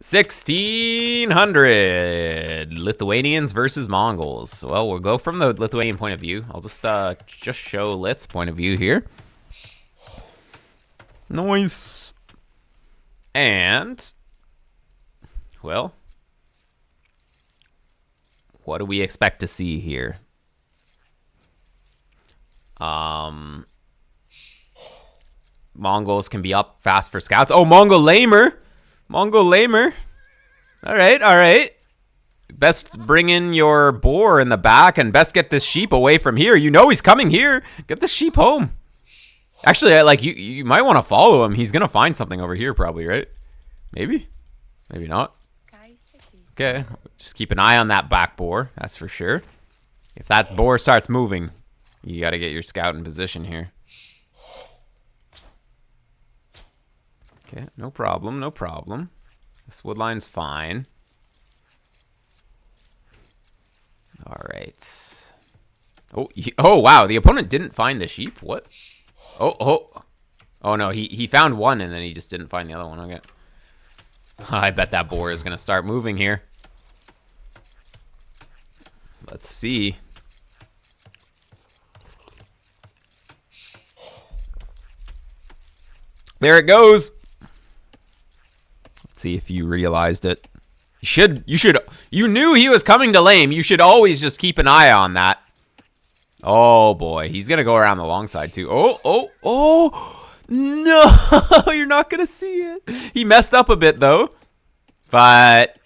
1600 Lithuanians versus Mongols. Well, we'll go from the Lithuanian point of view. I'll just show Lith point of view here. Nice. And, well, what do we expect to see here? Mongols can be up fast for scouts. Oh, Mongol lamer. Mongol lamer. All right, all right. Best bring in your boar in the back and best get this sheep away from here. You know he's coming here. Get the sheep home. Actually, you might want to follow him. He's going to find something over here probably, right? Maybe. Maybe not. Okay, just keep an eye on that back boar. That's for sure. If that boar starts moving, you got to get your scout in position here. Okay, no problem, no problem. This wood line's fine. All right. Oh, wow, the opponent didn't find the sheep. What? Oh no, he found one and then he just didn't find the other one. Okay. I bet that boar is going to start moving here. Let's see. There it goes. Let's see if you realized it. You knew he was coming to lame. You should always just keep an eye on that. Oh boy, he's going to go around the long side too. Oh. No, you're not going to see it. He messed up a bit though. But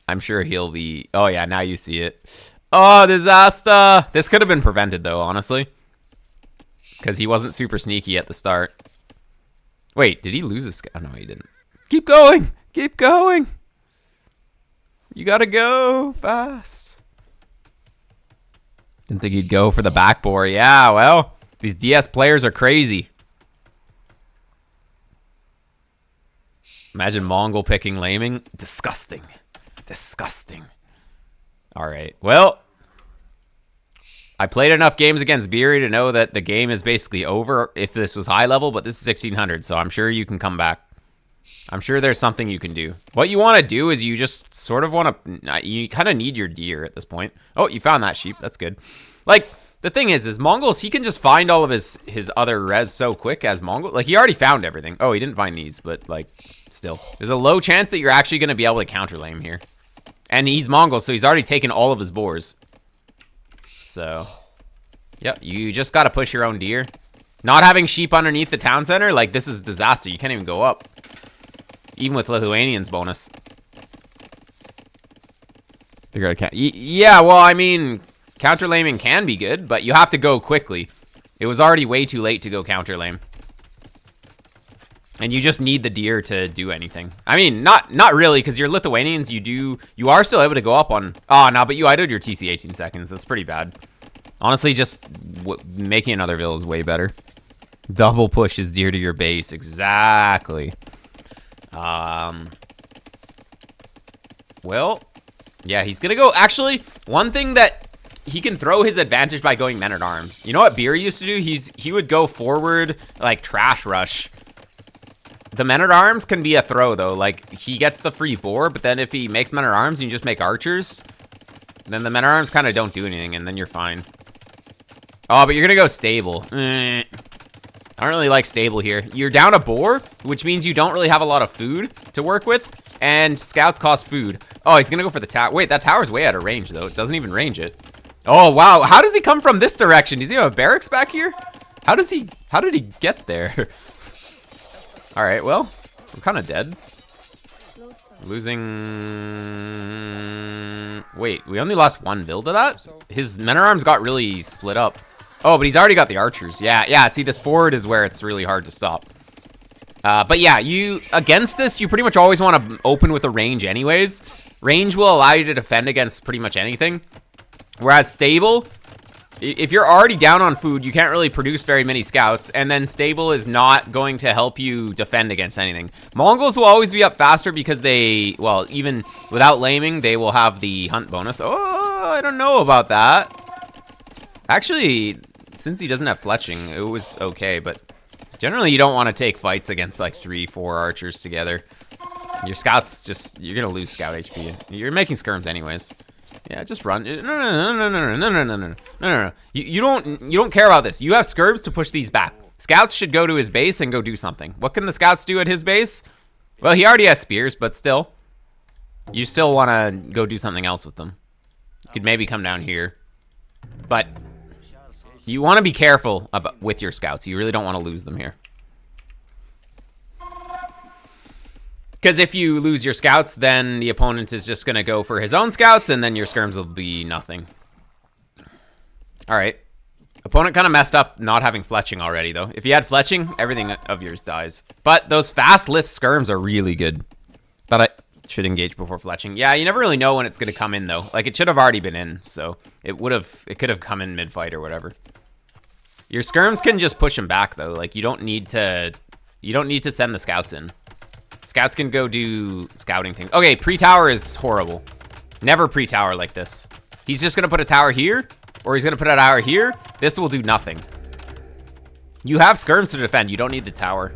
I'm sure he'll be... Oh yeah, now you see it. Oh, disaster. This could have been prevented though, honestly. Because he wasn't super sneaky at the start. Wait, did he lose his... Oh, no, he didn't. Keep going. Keep going. You gotta go fast. Didn't think he'd go for the back boar. Yeah, well, these DS players are crazy. Imagine Mongol picking laming. Disgusting. Disgusting. All right. Well, I played enough games against Beery to know that the game is basically over if this was high level, but this is 1600, so I'm sure you can come back. I'm sure there's something you can do. What you want to do is you just sort of want to... You kind of need your deer at this point. Oh, you found that sheep. That's good. Like, the thing is Mongols, he can just find all of his other res so quick as Mongol. Like, he already found everything. Oh, he didn't find these, but, like, still. There's a low chance that you're actually going to be able to counter lame here. And he's Mongol, so he's already taken all of his boars. So, yep, you just got to push your own deer. Not having sheep underneath the town center, like, this is disaster. You can't even go up. Even with Lithuanians bonus. They're gonna count. Yeah, well, I mean, counter laming can be good, but you have to go quickly. It was already way too late to go counter lame. And you just need the deer to do anything. I mean, not really, because you're Lithuanians, you are still able to go up on... Oh, no, but you idled your TC 18 seconds. That's pretty bad. Honestly, just making another vill is way better. Double push is deer to your base. Exactly. Well, yeah, he's gonna go. Actually, one thing that he can throw his advantage by going men-at-arms. You know what Beer used to do? He would go forward, like, trash rush. The men-at-arms can be a throw, though. Like, he gets the free boar, but then if he makes men-at-arms and you just make archers, then the men-at-arms kind of don't do anything, and then you're fine. Oh, but you're gonna go stable. I don't really like stable here. You're down a boar, which means you don't really have a lot of food to work with, and scouts cost food. Oh, he's gonna go for the tower. Wait, that tower's way out of range, though. It doesn't even range it. Oh, wow. How does he come from this direction? Does he have a barracks back here? How did he get there? All right, well, we're kind of dead. Losing... Wait, we only lost one build to that? His men-at-arms got really split up. Oh, but he's already got the archers. Yeah, see, this forward is where it's really hard to stop. But yeah, against this, you pretty much always want to open with a range anyways. Range will allow you to defend against pretty much anything. Whereas stable, if you're already down on food, you can't really produce very many scouts, and then stable is not going to help you defend against anything. Mongols will always be up faster because they, well, even without laming, they will have the hunt bonus. Oh, I don't know about that. Actually, since he doesn't have fletching, it was okay, but generally you don't want to take fights against like 3-4 archers together. Your scouts just, you're gonna lose scout HP. You're making skirms anyways. Yeah, just run. No. You don't care about this. You have skirms to push these back. Scouts should go to his base and go do something. What can the scouts do at his base? Well, he already has spears, but still. You still want to go do something else with them. You could maybe come down here. But you want to be careful with your scouts. You really don't want to lose them here. Because if you lose your scouts, then the opponent is just going to go for his own scouts, and then your skirms will be nothing. All right. Opponent kind of messed up not having fletching already, though. If you had fletching, everything of yours dies. But those fast lift skirms are really good. Thought I should engage before fletching. Yeah, you never really know when it's going to come in, though. Like, it should have already been in, so it could have come in mid-fight or whatever. Your skirms can just push him back, though. Like, you don't need to send the scouts in. Scouts can go do scouting things. Okay, pre-tower is horrible. Never pre-tower like this. He's just going to put a tower here, or he's going to put a tower here. This will do nothing. You have skirms to defend. You don't need the tower.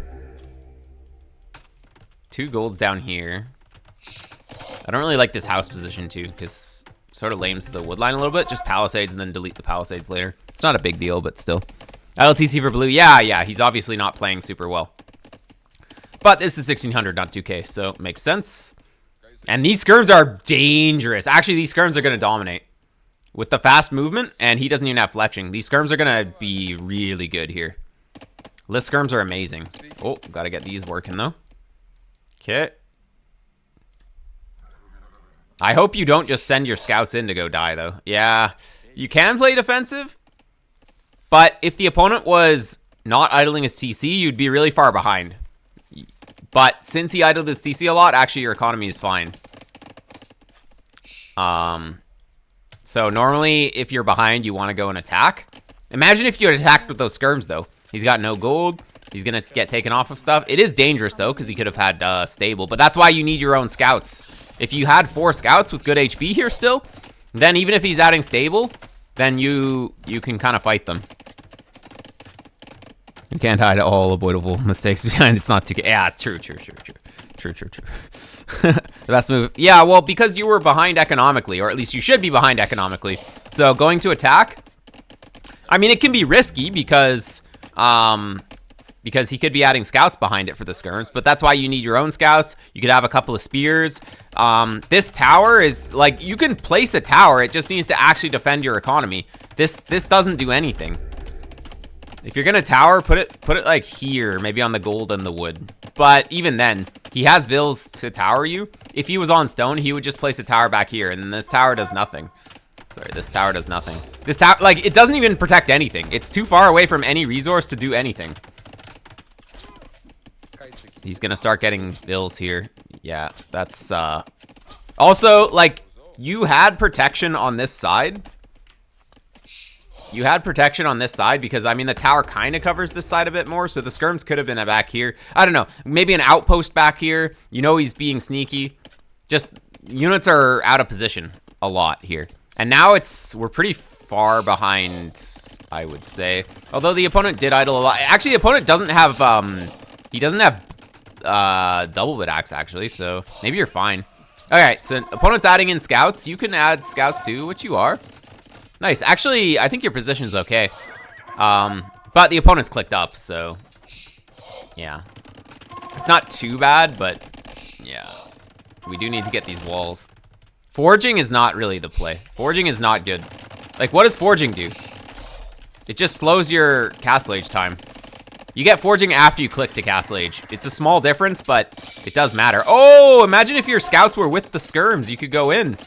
2 golds down here. I don't really like this house position, too, because sort of lames the wood line a little bit. Just palisades and then delete the palisades later. It's not a big deal, but still. LTC for blue. Yeah, he's obviously not playing super well. But this is 1600, not 2K, so it makes sense. And these skirms are dangerous. Actually, these skirms are going to dominate. With the fast movement, and he doesn't even have fletching. These skirms are going to be really good here. List skirms are amazing. Oh, got to get these working, though. Okay. I hope you don't just send your scouts in to go die, though. Yeah, you can play defensive. But if the opponent was not idling his TC, you'd be really far behind. But since he idled his TC a lot, actually your economy is fine. So normally if you're behind, you want to go and attack. Imagine if you had attacked with those skirms, though. He's got no gold. He's going to get taken off of stuff. It is dangerous, though, because he could have had stable. But that's why you need your own scouts. If you had 4 scouts with good HP here still, then even if he's adding stable, then you can kind of fight them. You can't hide all avoidable mistakes behind. It's not too good. Yeah, it's true. The best move. Yeah, well, because you were behind economically, or at least you should be behind economically. So going to attack, I mean, it can be risky because he could be adding scouts behind it for the skirms, but that's why you need your own scouts. You could have a couple of spears. This tower is, like, you can place a tower. It just needs to actually defend your economy. This doesn't do anything. If you're gonna tower, put it like here, maybe on the gold and the wood. But even then, he has vills to tower you. If he was on stone, he would just place a tower back here, and then this tower does nothing. Sorry, this tower does nothing. This tower, like, it doesn't even protect anything. It's too far away from any resource to do anything. He's gonna start getting vills here. Yeah, that's also, like, you had protection on this side. You had protection on this side because, I mean, the tower kind of covers this side a bit more, so the skirms could have been back here. I don't know. Maybe an outpost back here. You know he's being sneaky. Just, units are out of position a lot here. And now we're pretty far behind, I would say. Although the opponent did idle a lot. Actually, the opponent doesn't have, he doesn't have double bit axe, actually, so maybe you're fine. All right, so opponent's adding in scouts. You can add scouts too, which you are. Nice. Actually, I think your position's okay. But the opponent's clicked up, so yeah. It's not too bad, but yeah. We do need to get these walls. Forging is not really the play. Forging is not good. Like, what does forging do? It just slows your castle age time. You get forging after you click to castle age. It's a small difference, but it does matter. Oh, imagine if your scouts were with the skirms. You could go in.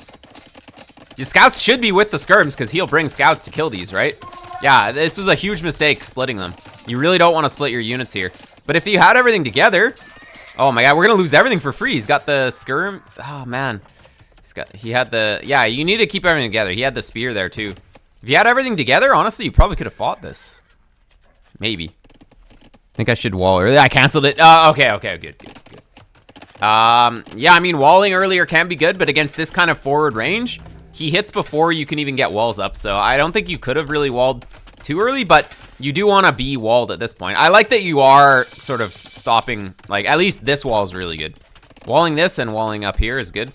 Your scouts should be with the skirms because he'll bring scouts to kill these, right? Yeah, this was a huge mistake splitting them. You really don't want to split your units here. But if you had everything together... Oh my god, we're going to lose everything for free. He's got the skirm... Oh, man. He had the... Yeah, you need to keep everything together. He had the spear there, too. If you had everything together, honestly, you probably could have fought this. Maybe. I think I should wall earlier. I canceled it. Okay, good. Yeah, I mean, walling earlier can be good, but against this kind of forward range... He hits before you can even get walls up, so I don't think you could have really walled too early, but you do want to be walled at this point. I like that you are sort of stopping, like, at least this wall is really good. Walling this and walling up here is good.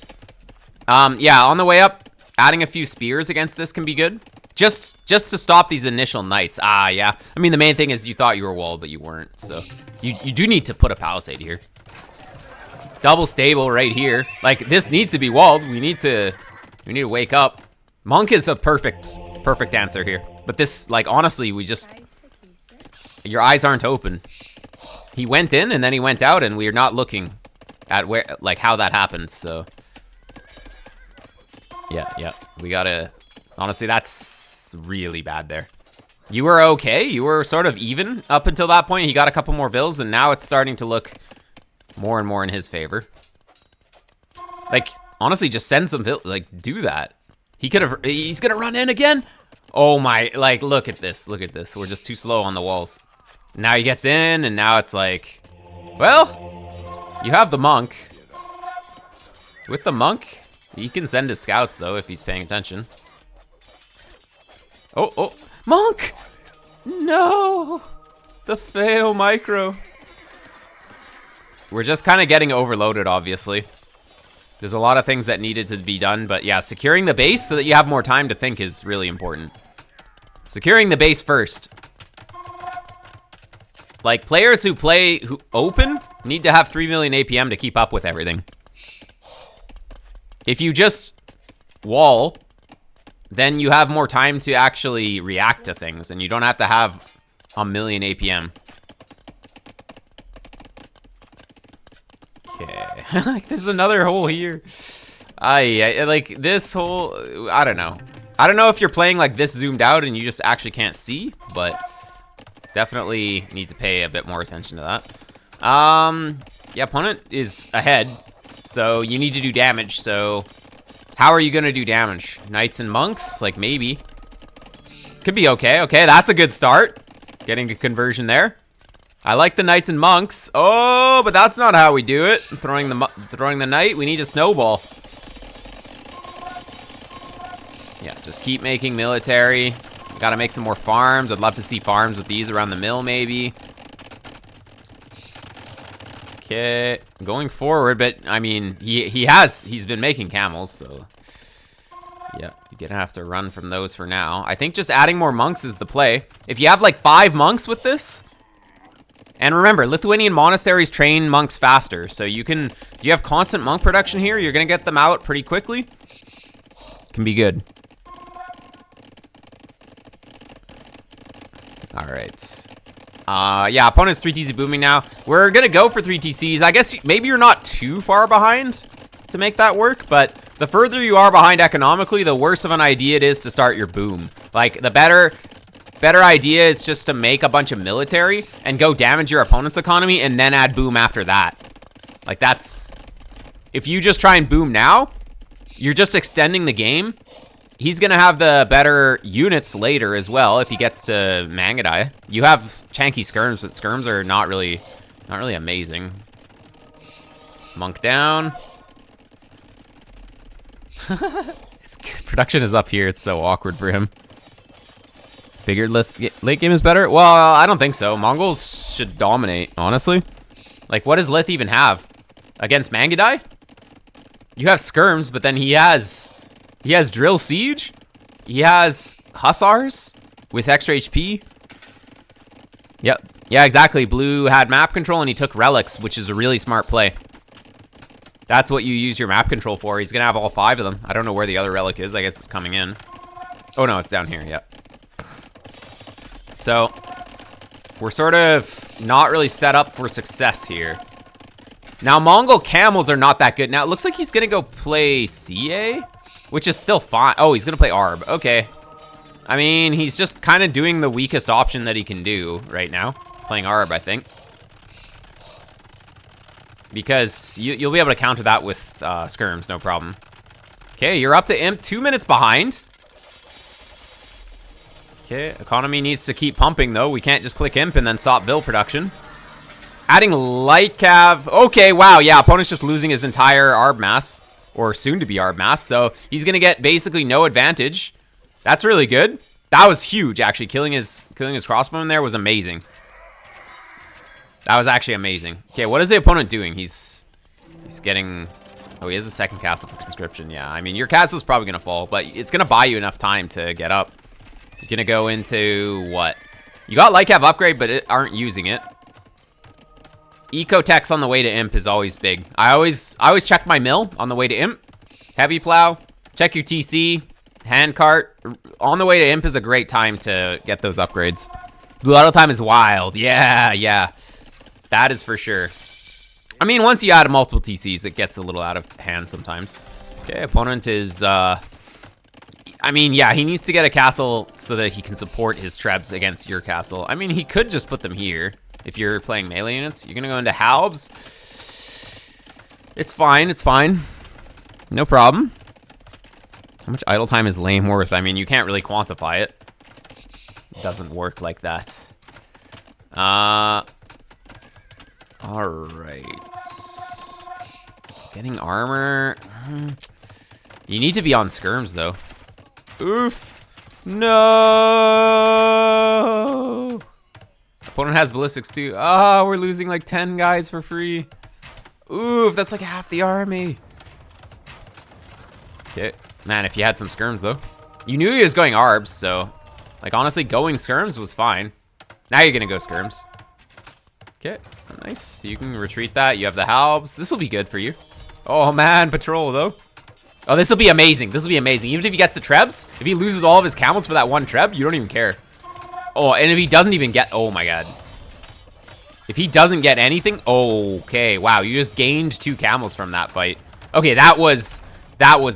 Yeah, on the way up, adding a few spears against this can be good. Just to stop these initial knights. Ah, yeah. I mean, the main thing is you thought you were walled, but you weren't. So you do need to put a palisade here. Double stable right here. Like, this needs to be walled. We need to wake up. Monk is a perfect answer here. But this, like, honestly, your eyes aren't open. He went in and then he went out, and we are not looking at where, like, how that happened. So yeah, we gotta. Honestly, that's really bad there. You were okay. You were sort of even up until that point. He got a couple more vills, and now it's starting to look more and more in his favor. Like, honestly, just send some vills. Like, do that. He could have. He's gonna run in again. Oh my! Like, look at this. Look at this. We're just too slow on the walls. Now he gets in, and now it's like, well, you have the monk. With the monk, he can send his scouts though if he's paying attention. Oh, monk! No! The fail micro. We're just kind of getting overloaded, obviously. There's a lot of things that needed to be done, but yeah, securing the base so that you have more time to think is really important. Securing the base first. Like, players who open need to have 3 million APM to keep up with everything. If you just wall, then you have more time to actually react to things, and you don't have to have a million APM. Okay. Like, there's another hole here. Like, this hole, I don't know. I don't know if you're playing like this zoomed out and you just actually can't see, but definitely need to pay a bit more attention to that. Yeah, opponent is ahead, so you need to do damage, so how are you gonna do damage? Knights and monks? Like, maybe. Could be okay. Okay, that's a good start. Getting a conversion there. I like the knights and monks. Oh, but that's not how we do it. Throwing the knight. We need a snowball. Yeah, just keep making military. We gotta make some more farms. I'd love to see farms with these around the mill, maybe. Okay, going forward, but I mean, he's been making camels, so yeah, you're gonna have to run from those for now. I think just adding more monks is the play. If you have like 5 monks with this, and remember, Lithuanian monasteries train monks faster, so you can, if you have constant monk production here, you're gonna get them out pretty quickly. Can be good. All right. Yeah, opponent's 3 TC booming now. We're gonna go for 3 TCs. I guess maybe you're not too far behind to make that work, but the further you are behind economically, the worse of an idea it is to start your boom. Like, the better idea is just to make a bunch of military and go damage your opponent's economy and then add boom after that. Like, that's... If you just try and boom now, you're just extending the game. He's going to have the better units later as well if he gets to Mangadai. You have Chanky Skirms, but Skirms are not really amazing. Monk down. His production is up here. It's so awkward for him. Figured late game is better? Well, I don't think so. Mongols should dominate, honestly. Like, what does Lith even have? Against Mangadai? You have Skirms, but then he has Drill Siege. He has Hussars with extra HP. Yep. Yeah, exactly. Blue had map control and he took relics, which is a really smart play. That's what you use your map control for. He's going to have all 5 of them. I don't know where the other relic is. I guess it's coming in. Oh, no, it's down here. Yep. So, we're sort of not really set up for success here. Now, Mongol camels are not that good. Now, it looks like he's going to go play CA, which is still fine. Oh, he's going to play ARB. Okay. I mean, he's just kind of doing the weakest option that he can do right now. Playing ARB, I think. Because you'll be able to counter that with Skirms, no problem. Okay, you're up to Imp. 2 minutes behind. Okay, economy needs to keep pumping, though. We can't just click Imp and then stop Vil production. Adding Light Cav. Okay, wow, yeah, opponent's just losing his entire ARB mass. Or soon-to-be ARB mass, so he's going to get basically no advantage. That's really good. That was huge, actually. Killing his crossbowman there was amazing. That was actually amazing. Okay, what is the opponent doing? He's He's getting... Oh, he has a second castle for conscription. Yeah, I mean, your castle's probably going to fall, but it's going to buy you enough time to get up. You're going to go into what? You got Lycav upgrade, but aren't using it. Eco-techs on the way to Imp is always big. I always check my mill on the way to Imp. Heavy plow. Check your TC. Handcart. On the way to Imp is a great time to get those upgrades. Blue Auto time is wild. Yeah, yeah. That is for sure. I mean, once you add multiple TCs, it gets a little out of hand sometimes. Okay, opponent is, I mean, yeah, he needs to get a castle so that he can support his trebs against your castle. I mean, he could just put them here. If you're playing melee units, you're going to go into Halbs. It's fine, it's fine. No problem. How much idle time is lame worth? I mean, you can't really quantify it. It doesn't work like that. Alright. Getting armor. You need to be on skirms, though. Oof. No. Opponent has ballistics, too. Oh, we're losing like 10 guys for free. Oof, that's like half the army. Okay. Man, if you had some skirms, though. You knew he was going arbs, so... Like, honestly, going skirms was fine. Now you're gonna go skirms. Okay, nice. You can retreat that. You have the halbs. This will be good for you. Oh, man, patrol, though. Oh, this will be amazing. This will be amazing. Even if he gets the trebs, if he loses all of his camels for that one treb, you don't even care. Oh, and if he doesn't even get... Oh, my God. If he doesn't get anything... Okay, wow, you just gained 2 camels from that fight. Okay, that was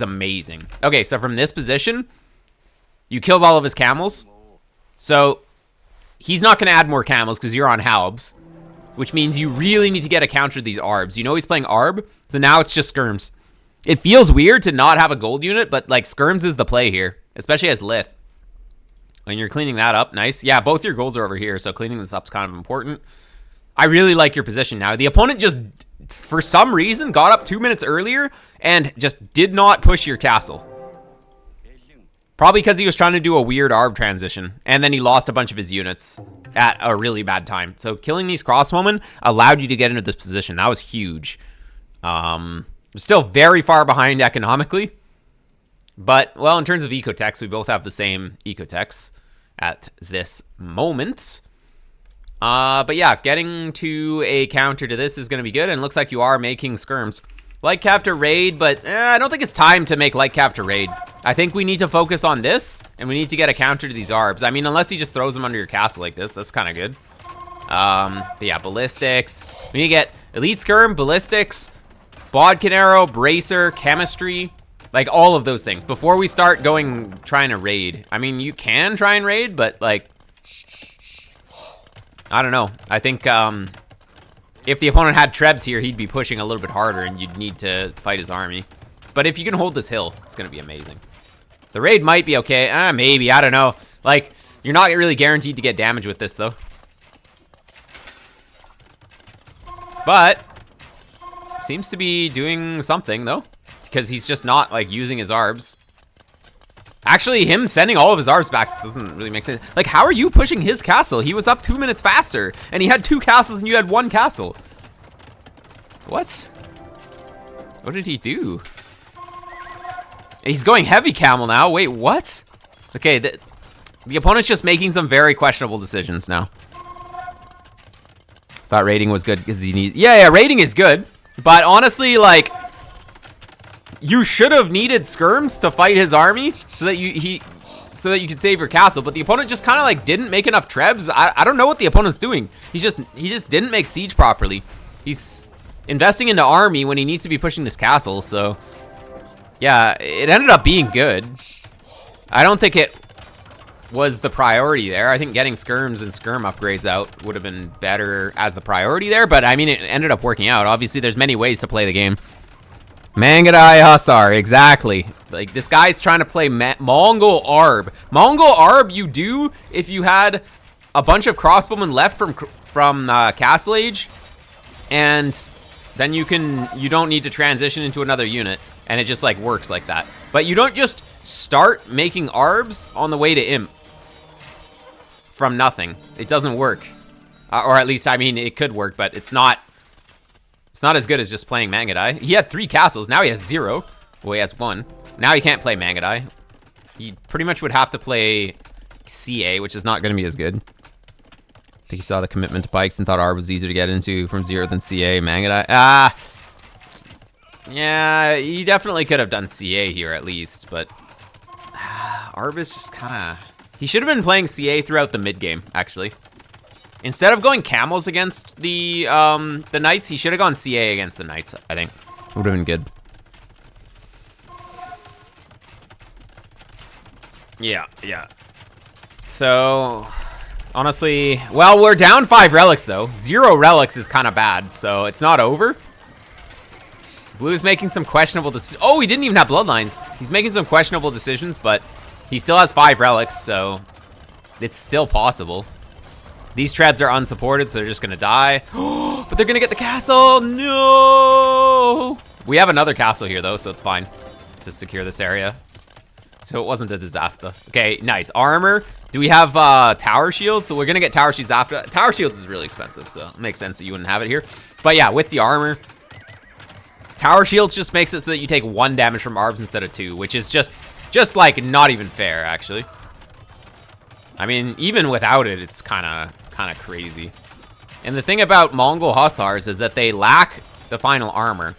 amazing. Okay, so from this position, you killed all of his camels. So, he's not going to add more camels because you're on halbs. Which means you really need to get a counter to these arbs. You know he's playing arb, so now it's just skirms. It feels weird to not have a gold unit, but like skirms is the play here, especially as Lith. When you're cleaning that up, nice. Yeah, both your golds are over here, so cleaning this up is kind of important. I really like your position now. The opponent just, for some reason, got up 2 minutes earlier and just did not push your castle. Probably because he was trying to do a weird arb transition, and then he lost a bunch of his units at a really bad time. So killing these crossbowmen allowed you to get into this position. That was huge. Still very far behind economically. But, well, in terms of ecotechs, we both have the same ecotechs at this moment. But yeah, getting to a counter to this is going to be good, and it looks like you are making skirms. Lycav to raid, but I don't think it's time to make Lycav to raid. I think we need to focus on this, and we need to get a counter to these arbs. I mean, unless he just throws them under your castle like this, that's kind of good. But yeah, ballistics. We need to get elite skirm, ballistics, bodkin arrow, bracer, chemistry, like all of those things before we start trying to raid. I mean, you can try and raid, but like, I don't know. I think if the opponent had trebs here, he'd be pushing a little bit harder, and you'd need to fight his army. But if you can hold this hill, it's going to be amazing. The raid might be okay. Maybe. I don't know. Like, you're not really guaranteed to get damage with this, though. But seems to be doing something, though. Because he's just not, like, using his arbs. Actually, him sending all of his arbs back doesn't really make sense. Like, how are you pushing his castle? He was up 2 minutes faster, and he had 2 castles, and you had 1 castle. What? What did he do? He's going heavy camel now. Wait, what? Okay, the opponent's just making some very questionable decisions now. Thought raiding was good because he needs... Yeah, raiding is good. But honestly, like... You should have needed skirms to fight his army so that you could save your castle, but the opponent just kind of like didn't make enough trebs. I don't know what the opponent's doing. He just didn't make siege properly. He's investing into army when he needs to be pushing this castle, so yeah, it ended up being good. I don't think it was the priority there. I think getting skirms and skirm upgrades out would have been better as the priority there, but I mean, it ended up working out. Obviously, there's many ways to play the game. Mangadai Hussar, exactly. Like, this guy's trying to play Mongol Arb. Mongol Arb you do if you had a bunch of crossbowmen left from Castle Age, and then you don't need to transition into another unit, and it just, like, works like that. But you don't just start making Arbs on the way to Imp from nothing. It doesn't work. Or at least, I mean, it could work, but it's not It's not as good as just playing Mangadai. He had 3 castles. Now he has 0. Well, he has 1. Now he can't play Mangadai. He pretty much would have to play CA, which is not going to be as good. I think he saw the commitment to pikes and thought Arb was easier to get into from 0 than CA. Mangadai. Yeah, he definitely could have done CA here at least, but Arb is just kind of... He should have been playing CA throughout the mid game, actually. Instead of going camels against the knights, he should have gone CA against the knights, I think. Would have been good. Yeah. So, honestly, well, we're down 5 relics, though. 0 relics is kind of bad, so it's not over. Blue's making some questionable decisions. Oh, he didn't even have bloodlines. He's making some questionable decisions, but he still has 5 relics, so it's still possible. These trebs are unsupported, so they're just going to die. But they're going to get the castle. No! We have another castle here, though, so it's fine to secure this area. So it wasn't a disaster. Okay, nice. Armor. Do we have tower shields? So we're going to get tower shields after. Tower shields is really expensive, so it makes sense that you wouldn't have it here. But yeah, with the armor, tower shields just makes it so that you take 1 damage from Arbs instead of 2, which is just like not even fair, actually. I mean, even without it, it's kind of crazy. And the thing about Mongol Hussars is that they lack the final armor.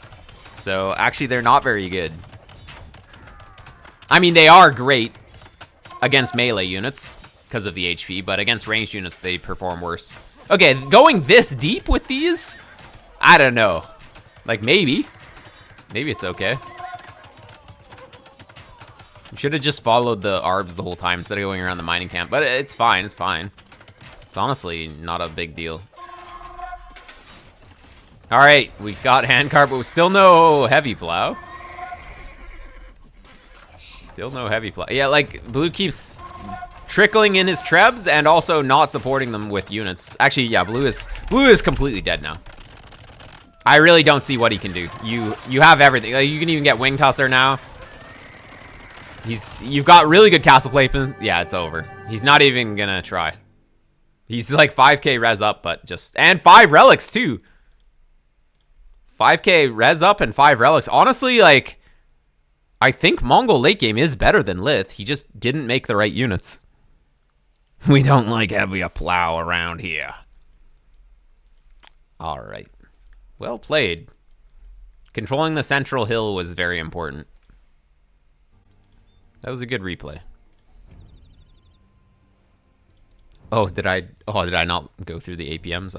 So actually, they're not very good. I mean, they are great against melee units because of the HP, but against ranged units, they perform worse. Okay, going this deep with these? I don't know. Like, maybe. Maybe it's okay. You should have just followed the Arbs the whole time instead of going around the mining camp. But it's fine, it's fine. It's honestly not a big deal. Alright, we got handcart, but still no heavy plow. Still no heavy plow. Yeah, like, Blue keeps trickling in his trebs and also not supporting them with units. Actually, yeah, Blue is completely dead now. I really don't see what he can do. You have everything. Like, you can even get Wing Tosser now. You've got really good castle placement. Yeah, it's over. He's not even gonna try. He's like 5k res up, but and 5 relics too. 5k res up and 5 relics. Honestly, like, I think Mongol late game is better than Lith. He just didn't make the right units. We don't like having a plow around here. All right. Well played. Controlling the central hill was very important. That was a good replay. Oh, did I not go through the APMs?